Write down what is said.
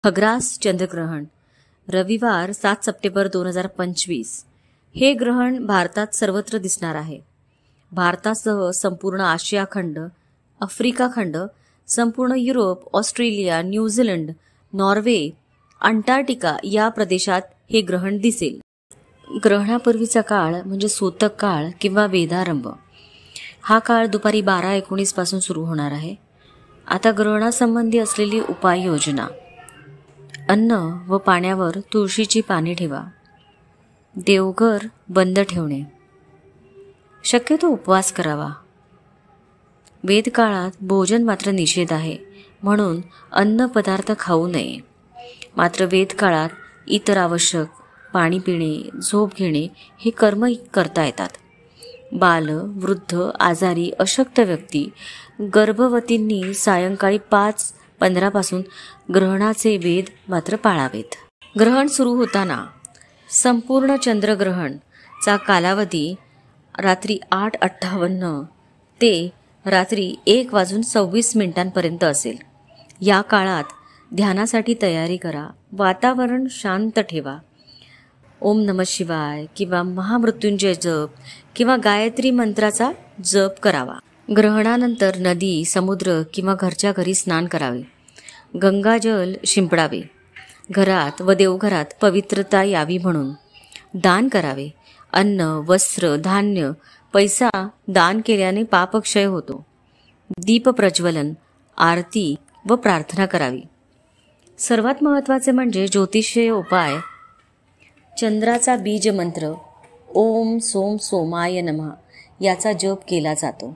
खग्रास चंद्रग्रहण रविवार 7 सप्टेंबर 2025. हे ग्रहण भारतात सर्वत्र दिसणार आहे. भारतासह संपूर्ण आशिया खंड, आफ्रिका खंड, संपूर्ण Europe, Australia, New Zealand, Norway, Antarctica या प्रदेशात हे ग्रहण दिसेल. ग्रहणापूर्वीचा काळ म्हणजे सूतक काळ किंवा वेदारंभ. हा काळ दुपारी 12:19 पासून सुरू होणार आहे. आता ग्रहणासंबंधी असलेली उपाययोजना. अन्न व पाण्यावर तुळशीची पाने ठेवा. देवघर बंद ठेवणे. शक्यतो उपवास करावा. वेदकाळात भोजन मात्र निषेध आहे, म्हणून अन्न पदार्थ खाऊ नये. मात्र वेदकाळात इतर आवश्यक पाणी पिणे, झोप घेणे हे कर्म करता येतात. बाल, वृद्ध, आजारी, अशक्त व्यक्ती, गर्भवतींनी सायंकाळी 5:15 पासून ग्रहणाचे वेद मात्र पाळावेत. ग्रहण सुरू होताना संपूर्ण चंद्रग्रहण चा कालावधी रात्री 8:58 ते रात्री 1:26 पर्यंत असेल. या काळात ध्यानासाठी तयारी करा. वातावरण शांत ठेवा. ओम नमः शिवाय किंवा महामृत्युंजय जप किंवा गायत्री मंत्राचा जप करावा. ग्रहणानंतर नदी, समुद्र किंवा घरच्या घरी स्नान करावे. गंगाजल शिंपडावे. घरात व देवघरात पवित्रता यावी म्हणून दान करावे. अन्न, वस्त्र, धान्य, पैसा दान केल्याने पापक्षय होतो. दीप प्रज्वलन, आरती व प्रार्थना करावी. सर्वात महत्त्वाचे म्हणजे ज्योतिषीय उपाय. चंद्राचा बीज मंत्र ओम सोम सोमाय नमः याचा जप केला जातो.